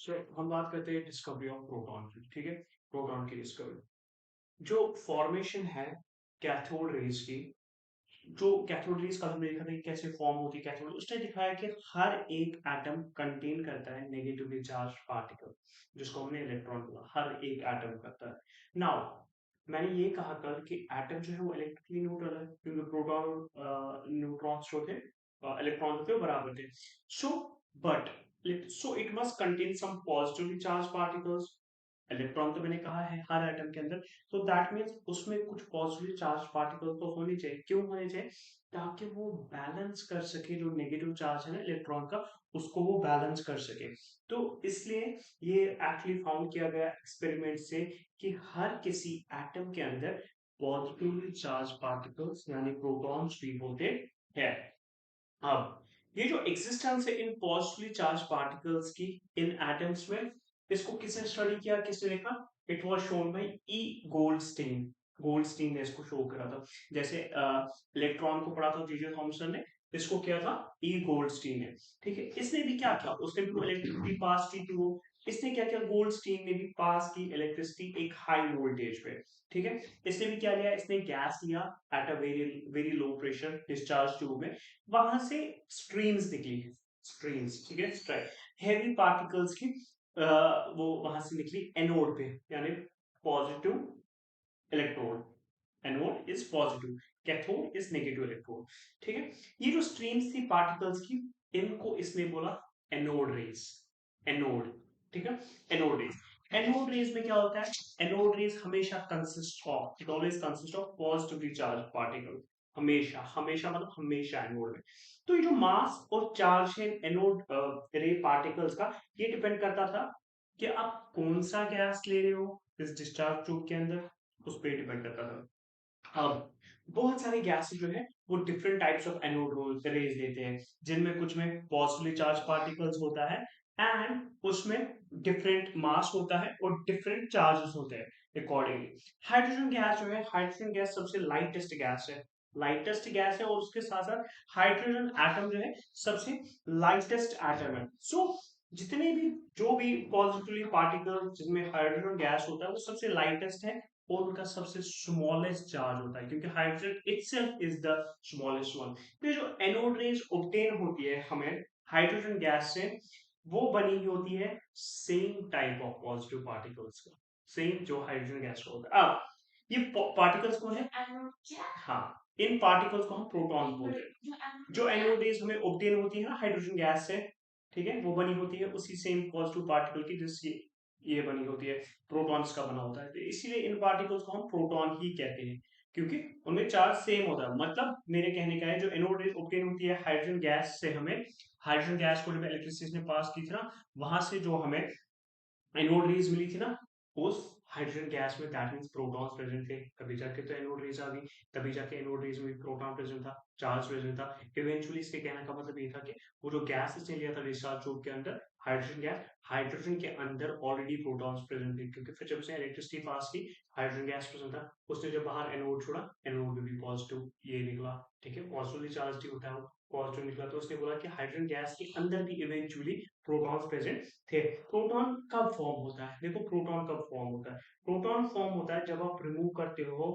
हम बात करते हैं डिस्कवरी ऑफ प्रोटॉन की। ठीक है, प्रोटॉन की डिस्कवरी, जो फॉर्मेशन है कैथोड रेज की, जो कैथोड रेज का हमने देखा था कि कैसे फॉर्म होती है कैथोड, उसने दिखाया कि हर एक एटम कंटेन करता है नेगेटिवली चार्ज पार्टिकल, जिसको हमने इलेक्ट्रॉन बोला। हर एक एटम करता है। नाउ मैंने ये कहा कल कि एटम जो है वो इलेक्ट्रिकली न्यूट्रल है, क्योंकि प्रोटॉन न्यूट्रॉन्स जो थे इलेक्ट्रॉन थे बराबर थे। So but so it must contain some positively charge particles. Electron तो मैंने कहा है हर एटम के अंदर, तो दैट मीन्स उसमें कुछ पॉजिटिव चार्ज पार्टिकल तो होने चाहिए। क्यों होने चाहिए? ताकि वो बैलेंस कर सके, जो नेगेटिव चार्ज है ना इलेक्ट्रॉन का, उसको वो बैलेंस कर सके। तो इसलिए ये एक्चुअली फाउंड किया गया एक्सपेरिमेंट से कि हर किसी एटम के अंदर पॉजिटिवली चार्ज पार्टिकल्स यानी प्रोटॉन्स भी होते हैं। अब ये जो एग्जिस्टेंस है इन पॉजिटिवली चार्ज पार्टिकल्स की इन एटम्स में, इसको किसने स्टडी किया, किसने देखा? It was shown by E Goldstein. Goldstein ने इसको शो करा था। जैसे इलेक्ट्रॉन को पढ़ा था जीजे थॉमसन ने, इसको किया था ई गोल्डस्टीन ने। ठीक है, इसने भी क्या किया, उसने भी इलेक्ट्रिसिटी पास की थी वो। इसने क्या किया, गोल्डस्टीन ने भी पास की इलेक्ट्रिसिटी एक हाई वोल्टेज पे। ठीक है, इसने भी क्या लिया, इसने गैस लिया at a very very low pressure discharge tube में। वहां से स्ट्रीम्स निकली, स्ट्रीम्स, ठीक है, हेवी पार्टिकल्स की वो वहां से निकली एनोड पे, यानी positive electrode. Anode is positive, cathode is negative electrode. ठीक है, ये जो स्ट्रीम्स थी पार्टिकल्स की, इनको इसने बोला एनोड रेस। एनोड, ठीक है, एनोड रेस। एनोड रेस में क्या होता है, एनोड रेस हमेशा consist of, it always consist of positively charge particle. हमेशा हमेशा मतलब हमेशा एनोड में। तो ये जो मास और चार्ज है एनोड रे पार्टिकल्स का, ये डिपेंड करता था कि आप कौन सा गैस ले रहे हो इस डिस्चार्ज ट्यूब के अंदर, उस पर डिपेंड करता था। अब बहुत सारे गैसेस जो है वो different types of anode rays देते हैं, जिनमें कुछ में पॉजिटिवली चार्ज पार्टिकल्स होता है एंड उसमें डिफरेंट मास होता है और डिफरेंट चार्जेस होते हैं अकॉर्डिंगली। हाइड्रोजन गैस जो है, हाइड्रोजन गैस सबसे लाइटेस्ट गैस है, लाइटेस्ट गैस है, और उसके साथ साथ हाइड्रोजन एटम जो है सबसे लाइटेस्ट एटम है। सो जितने भी जो भी पॉजिटिवली पार्टिकल जिनमें हाइड्रोजन गैस होता है वो सबसे लाइटेस्ट है और उनका सबसे स्मॉलेस्ट चार्ज होता है, क्योंकि hydrogen itself is the smallest one. तो जो एनोड रेज ऑब्टेन होती है हमें हाइड्रोजन गैस से, वो बनी होती है same type of positive particles का, सेम जो हाइड्रोजन गैस का होता है। अब ये पार्टिकल्स कौन है? हाँ, इन पार्टिकल्स को हम प्रोटॉन बोलते हैं। जो एनोड रेज हमें ऑब्टेन होती है ना हाइड्रोजन गैस से, ठीक है, वो बनी होती है उसी सेम पॉजिटिव पार्टिकल की जिससे ये बनी होती है, प्रोटॉन्स का बना होता है। तो इसीलिए इन पार्टिकल्स को हम प्रोटॉन ही कहते हैं, क्योंकि उनमें चार्ज सेम होता है। मतलब मेरे कहने का है, जो एनोड रेज ऑब्टेन होती है हाइड्रोजन गैस से, हमें हाइड्रोजन गैस को जब इलेक्ट्रिसिटी ने पास की थी ना, वहां से जो हमें एनोड रेज मिली थी ना, उस हाइड्रोजन गैस में दैट मींस प्रोटॉन्स प्रेजेंट थे, तभी जाके तो एनोड रेज आ गई, तभी जाके एनोड रेज में प्रोटॉन प्रेजेंट था, चार्ज प्रेजेंट था। इवेंचुअली इसके कहने का मतलब ये था कि वो जो गैस इसने लिया था डिस्चार्ज ट्यूब के अंदर, हाइड्रोजन गैस, हाइड्रोजन के अंदर ऑलरेडी प्रोटॉन्स प्रेजेंट थे, क्योंकि फिर जब उसने इलेक्ट्रिसिटी पास की, हाइड्रोजन गैस प्रेजेंट था, उसने जब बाहर एनोड छोड़ा, एनोड में भी पॉजिटिव ये निकला। ठीक है, पॉजिटिवली चार्ज ही होता है वो, पॉजिटिव निकला। तो उसने बोला कि हाइड्रोजन गैस के अंदर भी इवेंचुअली प्रोटॉन्स प्रेजेंट थे। प्रोटॉन कब फॉर्म होता है? देखो प्रोटॉन कब फॉर्म होता है, प्रोटॉन फॉर्म होता है जब आप रिमूव करते हो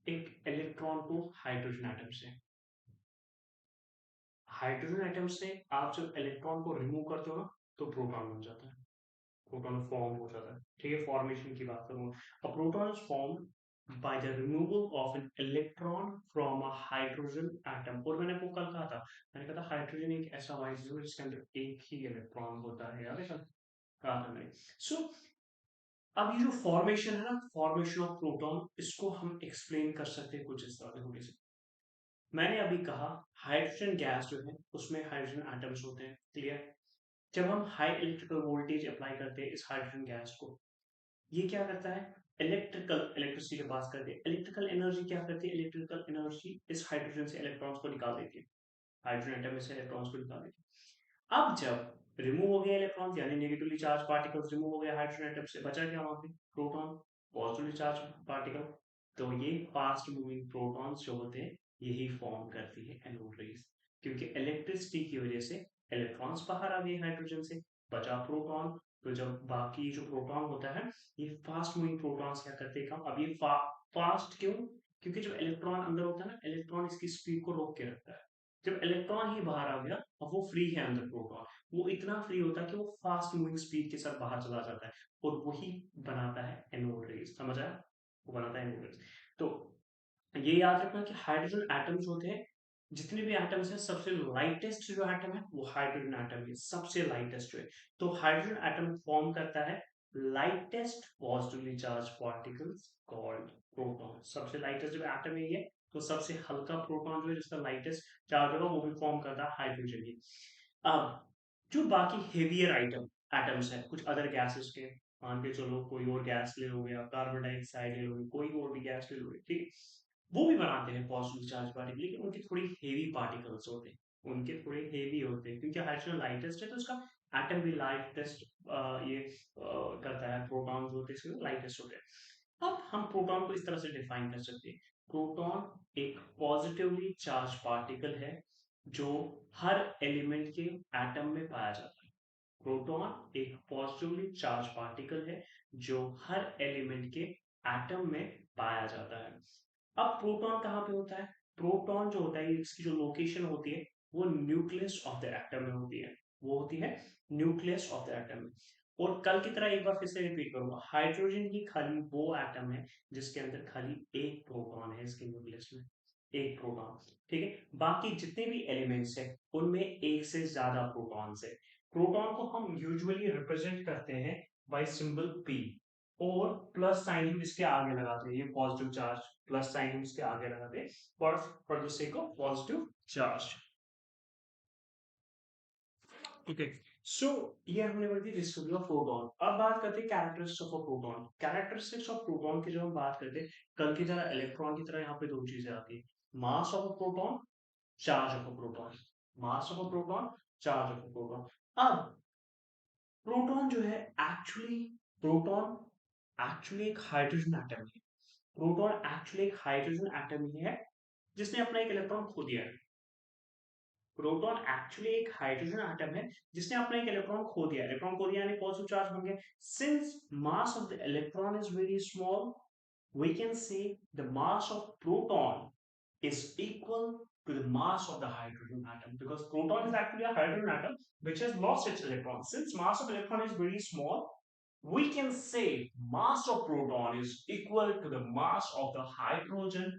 एक इलेक्ट्रॉन को हाइड्रोजन एटम से। हाइड्रोजन एटम से आप जब इलेक्ट्रॉन को रिमूव करते हो ना, तो प्रोटॉन बन जाता है, प्रोटॉन फॉर्म हो जाता है। ठीक है, फॉर्मेशन की बात करूँ, अ proton is form by the removal of an electron from a hydrogen atom. और मैंने आपको कल कहा था, मैंने कहा था हाइड्रोजन एक ऐसा वाइज है जिसके अंदर एक ही इलेक्ट्रॉन होता है, याद है कहा था मैंने। सो अब ये जो फॉर्मेशन है ना, फॉर्मेशन ऑफ प्रोटॉन, इसको हम एक्सप्लेन कर सकते हैं कुछ इस तरह थोड़ी सी। मैंने अभी कहा हाइड्रोजन गैस जो है उसमें हाइड्रोजन एटम्स होते हैं, क्लियर। जब हम हाई इलेक्ट्रिकल वोल्टेज अप्लाई करते हैं इस हाइड्रोजन गैस को, ये क्या करता है, इलेक्ट्रिकल इलेक्ट्रिसिटी के पास करके इलेक्ट्रिकल एनर्जी क्या करती है, इलेक्ट्रिकल एनर्जी इस हाइड्रोजन से इलेक्ट्रॉन्स को निकाल देती है, हाइड्रोजन एटम में से इलेक्ट्रॉन्स को निकाल देती है। अब जब रिमूव हो गया इलेक्ट्रॉन, यानी नेगेटिवली चार्ज पार्टिकल्स रिमूव हो गया हाइड्रोजन एटम से, बचा क्या वहां पे, प्रोटॉन, पॉजिटिवली चार्ज पार्टिकल। तो ये फास्ट मूविंग प्रोटॉन्स जो होते हैं, यही फॉर्म करती है एनोड रेज, क्योंकि इलेक्ट्रिसिटी की वजह से इलेक्ट्रॉन्स बाहर आ गए हाइड्रोजन से, बचा प्रोटॉन। तो जब बाकी जो प्रोटॉन होता है, ये फास्ट मूविंग प्रोटॉन्स क्या करते हैं काम। अब ये फास्ट क्यों? क्योंकि जब इलेक्ट्रॉन अंदर होता है ना, इलेक्ट्रॉन इसकी स्पीड को रोक के रखता है। जब इलेक्ट्रॉन ही बाहर आ गया, अब वो फ्री है अंदर प्रोटॉन, वो इतना फ्री होता है कि वो फास्ट मूविंग स्पीड के साथ बाहर चला जाता है, और वही बनाता है एनोड रेज। समझ आया? वो बनाता है एनोड रेज। तो ये याद रखना कि हाइड्रोजन एटम्स होते हैं, जितने भी एटम्स हैं, सबसे लाइटेस्ट जो एटम है वो हाइड्रोजन एटम है, सबसे लाइटेस्ट जो है। तो हाइड्रोजन एटम फॉर्म करता है lightest positively charge particles called proton. सबसे लाइटेस्ट जो एटम है ये, तो सबसे हल्का प्रोटॉन जो है जिसका लाइटेस्ट चार्ज होगा, वो भी फॉर्म करता है हाइड्रोजन ही। अब जो बाकी हेवियर एटम्स है कुछ अदर गैसेस के, मान के चलो कोई और गैस ले लो, या कार्बन डाइऑक्साइड ले लो, कोई और भी गैस ले लो, ठीक, वो भी बनाते हैं पॉजिटिव चार्ज पार्टिकल, लेकिन उनके थोड़ी हेवी पार्टिकल्स होते हैं, उनके थोड़े हेवी होते हैं, क्योंकि हाइड्रोजन लाइटेस्ट है तो उसका एटम भी लाइटेस्ट ये करता है, प्रोटॉन होते हैं इसके लाइटेस्ट होते हैं। अब हम प्रोटॉन को इस तरह से डिफाइन कर सकते हैं, प्रोटॉन एक पॉजिटिवली चार्ज पार्टिकल है जो हर एलिमेंट के एटम में पाया जाता है। प्रोटॉन एक पॉजिटिवली चार्ज पार्टिकल है जो हर एलिमेंट के एटम में पाया जाता है। अब प्रोटॉन कहाँ पे होता है? प्रोटॉन जो होता है, इसकी जो लोकेशन होती है, वो न्यूक्लियस ऑफ द एटम में होती है। वो होती है न्यूक्लियस ऑफ द एटम में। और कल की तरह एक बार फिर से रिपीट करूंगा, हाइड्रोजन ही खाली वो एटम है जिसके अंदर खाली एक प्रोटॉन है, इसके न्यूक्लियस में एक प्रोटॉन। ठीक है, बाकी जितने भी एलिमेंट्स है उनमें एक से ज्यादा प्रोटॉन्स है। प्रोटॉन को हम यूजुअली रिप्रेजेंट करते हैं बाय सिंबल पी, और प्लस साइन हम इसके आगे लगाते हैं, ये पॉजिटिव चार्ज, प्लस साइन हम इसके आगे लगाते हैं for the sake of positive charge. Okay, so ये हमने बढ़ दी हिस्ट्री ऑफ प्रोटॉन। अब बात करते हैं characteristics of proton. Characteristics of proton की जब हम बात करते हैं, कल की तरह इलेक्ट्रॉन की तरह यहाँ पे दो चीजें आती है, mass of a proton, charge of a proton. Mass of a proton, charge of a proton. अब प्रोटॉन जो है, एक्चुअली प्रोटॉन एक्चुअली एक हाइड्रोजन एटम है। प्रोटॉन एक्चुअली एक हाइड्रोजन एटम ही है जिसने अपना एक इलेक्ट्रॉन खो दिया है। प्रोटॉन एक्चुअली एक हाइड्रोजन एटम है जिसने अपना एक इलेक्ट्रॉन खो दिया। इलेक्ट्रॉन खो दिया यानी पॉजिटिव चार्ज बन गया। Since mass of the electron is very small, we can say the mass of proton is equal to the mass of the hydrogen atom, because proton is actually a hydrogen atom which has lost its electron. Since mass of electron is very small, we can say mass of proton is equal to the mass of the hydrogen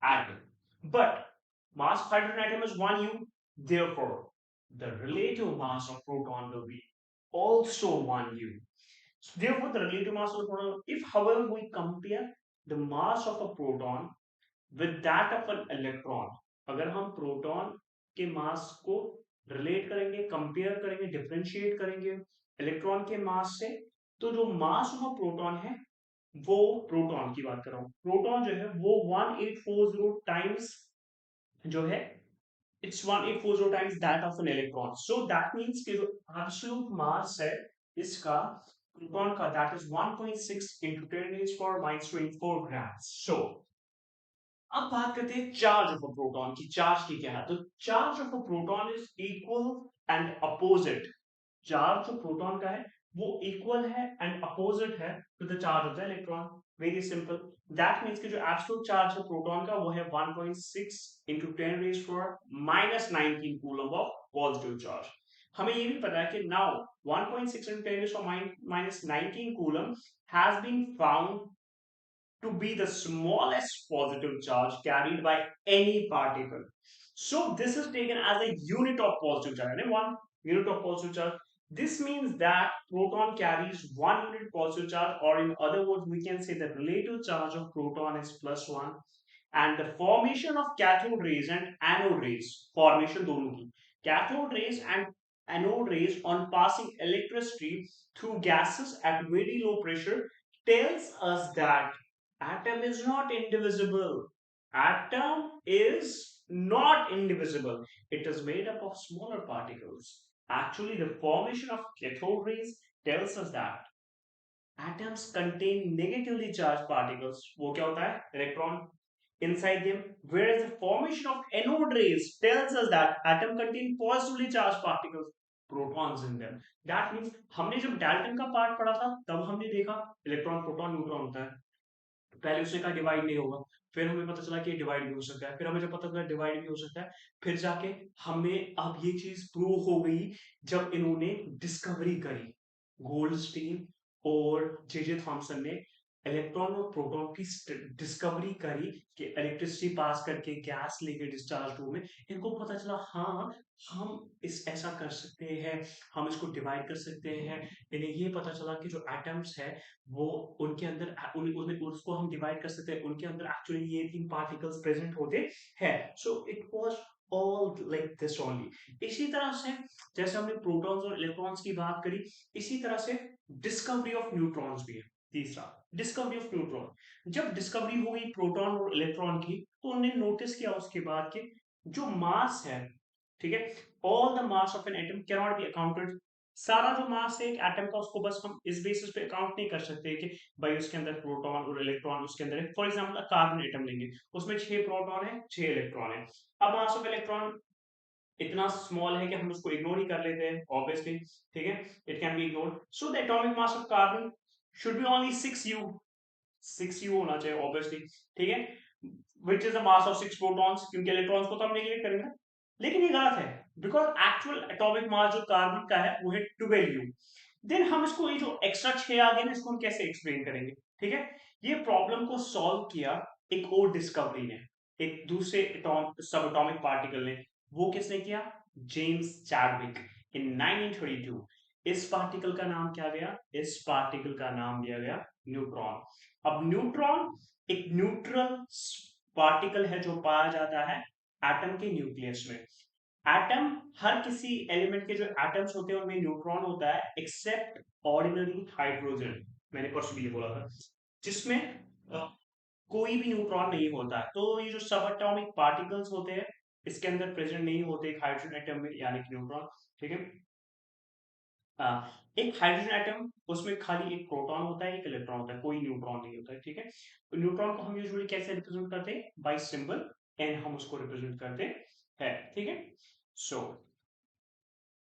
atom. But mass of hydrogen atom is 1U, therefore the relative mass of proton will be also 1U. So therefore the relative mass of the proton, if however we compare the mass of a proton with that of an electron, अगर हम proton के मास को relate करेंगे, compare करेंगे, differentiate करेंगे electron के मास से, तो जो मास ऑफ प्रोटॉन है, वो प्रोटॉन की बात कर रहा हूं, प्रोटॉन जो है वो 1840 टाइम्स जो है, it's 1840 times that of an electron. So that means कि जो एब्सोल्यूट मास है इसका, प्रोटॉन का, that is 1.6 into 10 raised power minus 24 grams. So अब बात करते हैं चार्ज ऑफ अ प्रोटॉन की। चार्ज की क्या है? तो charge of a proton is equal and opposite. Charge जो प्रोटॉन का है वो इक्वल है एंड अपोजिट है to the charge of the electron. Very simple, that means कि जो एब्सोल्यूट चार्ज है प्रोटॉन का वो है 1.6 into 10 raised power minus 19 coulomb of positive charge. हमें ये भी पता है कि now 1.6 into 10 raised power minus 19 coulomb has been found to be the smallest positive charge carried by any particle. So this is taken as a unit of positive charge, and one unit of positive charge. This means that proton carries 1 unit positive charge, or in other words, we can say the relative charge of proton is +1. And the formation of cathode rays and anode rays, formation दोनों की, cathode rays and anode rays on passing electricity through gases at very low pressure tells us that atom is not indivisible. Atom is not indivisible. It is made up of smaller particles. Actually, the formation of cathode rays tells us that atoms contain negatively charged particles. वो क्या होता है? Electron inside them. Whereas the formation of anode rays tells us that atom contain positively charged particles. protons in them. That means हमने जब Dalton का part पढ़ा था तब हमने देखा इलेक्ट्रॉन प्रोटॉन न्यूट्रॉन होता है, पहले उसने कहा डिवाइड नहीं होगा, फिर हमें पता चला कि डिवाइड भी हो सकता है, फिर हमें जब पता चला डिवाइड भी हो सकता है, फिर जाके हमें अब ये चीज प्रूव हो गई जब इन्होंने डिस्कवरी करी, गोल्डस्टीन और जे थॉमसन ने इलेक्ट्रॉन और प्रोटॉन की डिस्कवरी करी कि इलेक्ट्रिसिटी पास करके गैस लेके डिस्चार्ज रूम में इनको पता चला हाँ हम इस ऐसा कर सकते हैं, हम इसको डिवाइड कर सकते हैं। इन्हें ये पता चला कि जो एटम्स है वो उनके अंदर उसको हम डिवाइड कर सकते हैं, उनके अंदर एक्चुअली ये तीन पार्टिकल्स प्रेजेंट होते हैं। So it was all like this only. इसी तरह से जैसे हमने प्रोटॉन्स और इलेक्ट्रॉन्स की बात करी, इसी तरह से डिस्कवरी ऑफ न्यूट्रॉन्स भी है तीसरा, डिस्कवरी ऑफ न्यूट्रॉन। जब डिस्कवरी हो गई प्रोटॉन और इलेक्ट्रॉन की तो उन्होंने नोटिस किया उसके बाद कि जो मास है, ठीक है, all the mass of an atom can not be accounted. सारा जो मास है एक एटम का उसको बस हम इस बेसिस पे अकाउंट नहीं कर सकते कि भाई उसके अंदर प्रोटॉन और इलेक्ट्रॉन उसके अंदर है। फॉर एग्जांपल कार्बन एटम लेंगे, उसमें 6 प्रोटॉन है 6 इलेक्ट्रॉन है। अब मास ऑफ इलेक्ट्रॉन इतना स्मॉल है कि हम उसको इग्नोर ही कर लेते हैं ऑब्वियसली, ठीक है, it can be ignored. So the atomic mass of carbon should be only 6u, 6u होना चाहिए ऑब्वियसली, ठीक है, which is the mass of 6 protons, क्योंकि इलेक्ट्रॉन्स को तो हम नेगलेक्ट करेंगे ना। लेकिन ये गलत है, बिकॉज एक्चुअल एटॉमिक मास जो कार्बन का है वो है 12u। देन हम इसको ये जो एक्स्ट्रा 6 आ गया ना इसको हम कैसे एक्सप्लेन करेंगे, ठीक है। ये प्रॉब्लम को सॉल्व किया एक और डिस्कवरी ने, एक दूसरे सब एटॉमिक पार्टिकल ने। वो किसने किया? जेम्स चैडविक इन 1932। इस पार्टिकल का नाम क्या गया? इस पार्टिकल का नाम दिया गया न्यूट्रॉन। अब न्यूट्रॉन एक न्यूट्रल पार्टिकल है जो पाया जाता है एटम के न्यूक्लियस में। एटम, हर किसी एलिमेंट के जो एटम्स होते हैं उनमें न्यूट्रॉन होता है एक्सेप्ट ऑर्डिनरी हाइड्रोजन, मैंने परसों भी ये बोला था, जिसमें कोई भी न्यूट्रॉन नहीं होता है। तो ये जो सब एटॉमिक पार्टिकल्स होते हैं इसके अंदर प्रेजेंट नहीं होते एक हाइड्रोजन एटम में, यानी कि न्यूट्रॉन, ठीक है। एक हाइड्रोजन एटम उसमें खाली एक प्रोटॉन होता है एक इलेक्ट्रॉन होता है, कोई न्यूट्रॉन नहीं होता है, ठीक है। तो न्यूट्रॉन को हम यूजुअली कैसे रिप्रेजेंट करते हैं? बाय सिंबल एन हम उसको रिप्रेजेंट करते हैं, ठीक है। सो